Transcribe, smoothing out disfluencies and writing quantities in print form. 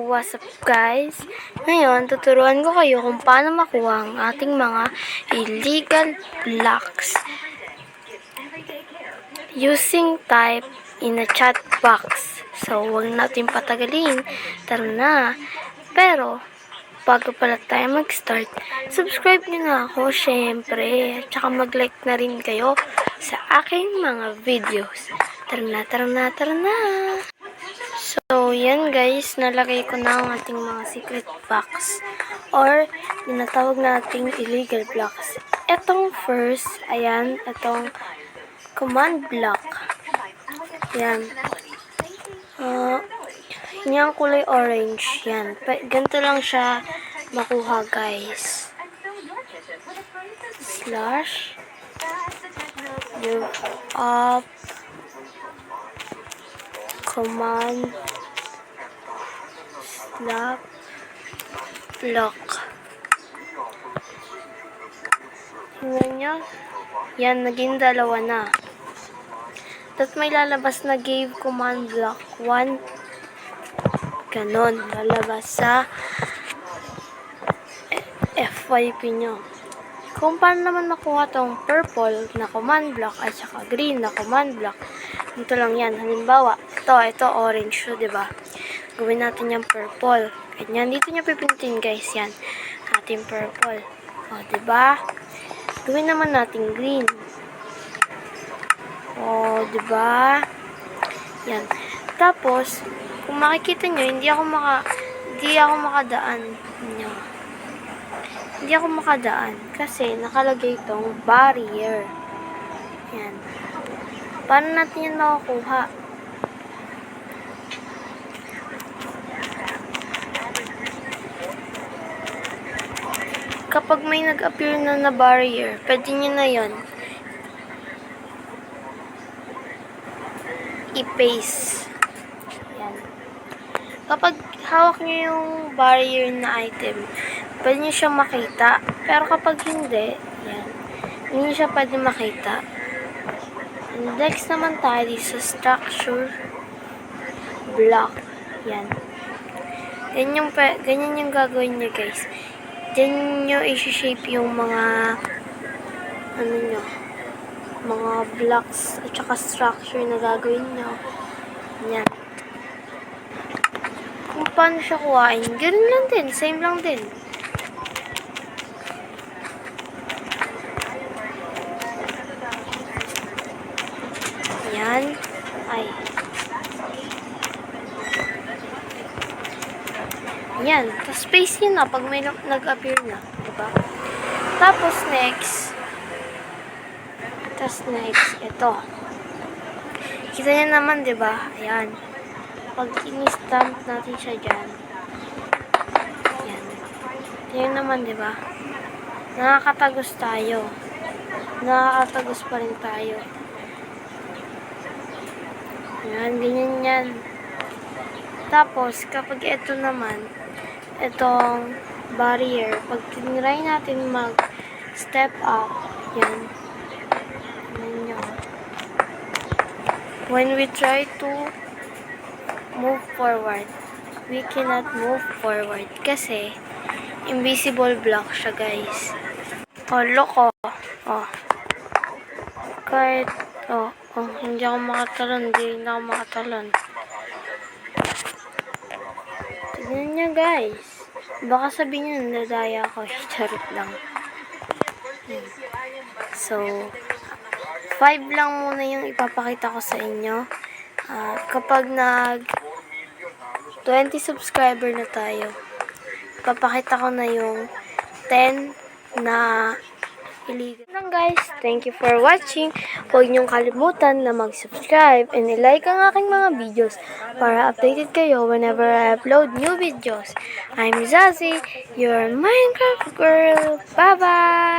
what's up guys? Ngayon, tuturuan ko kayo kung paano makuha ang ating mga illegal blocks using type in a chat box. So, huwag natin patagalin. Tara na. Pero, bago pala tayo mag-start, subscribe nyo na ako, syempre. Tsaka mag-like na rin kayo sa aking mga videos. Tara na, tara na, tara na. So, yan guys, nalagay ko na ang ating mga secret box or tinatawag nating illegal blocks. Etong first, ayan, etong command block. Yan. Yung kulay orange, yan. Ganito lang siya makuha guys. Slash move up command slap block. Tingnan nyo. Yan, naging dalawa na. Tapos may lalabas na gave command block 1. Ganon. Lalabas sa FYP nyo. Kung paano naman makuha tong purple na command block at saka green na command block, ito lang yan. Halimbawa, ito orange, so, diba? Gawin natin yung purple. Ganyan, dito nyo pipintin guys, yan. Ating purple. O, diba? Gawin naman natin green. O, diba? Yan. Tapos, kung makikita nyo, hindi ako makadaan. Hindi ako makadaan kasi nakalagay itong barrier. Yan. Paano natin yan makukuha? Kapag may nag-appear na barrier, pwede nyo na yon i-paste. Yan. Kapag hawak nyo yung barrier na item, pwede nyo siyang makita. Pero kapag hindi, yan, hindi nyo siya pwede makita. Next naman tayo sa structure block. Yan. Ganyan yung gagawin nyo guys. Diyan nyo i-shape yung mga mga blocks at saka structure na gagawin nyo. Yan. Kung paano siya kuhain, ganun lang din. Same lang din. Yan. Ay. Yan. Tapos space yun na pag may nag-appear na. Diba? Tapos next, ito. Kita niya naman, diba? Ayan. Pag in-stamp natin siya dyan. Ayan. Ayan naman, diba? Nakakatagos tayo. Nakakatagos pa rin tayo. Ayan, ganyan yan. Tapos, kapag ito naman, itong barrier, pag tinry natin mag-step up, yan. When we try to move forward, we cannot move forward kasi invisible block siya guys. Oh, loko. Oh. Kahit, hindi ako makatalon. Hindi ako makatalon. Tignan niya guys. Baka sabihin niya, nadaya ako. Charot lang. So, 5 lang muna yung ipapakita ko sa inyo. Kapag 20 subscriber na tayo, ipapakita ko na yung 10 na illegal. Guys, thank you for watching. Huwag niyong kalimutan na mag-subscribe and i-like ang aking mga videos para updated kayo whenever I upload new videos. I'm Zazie, your Minecraft girl. Bye-bye!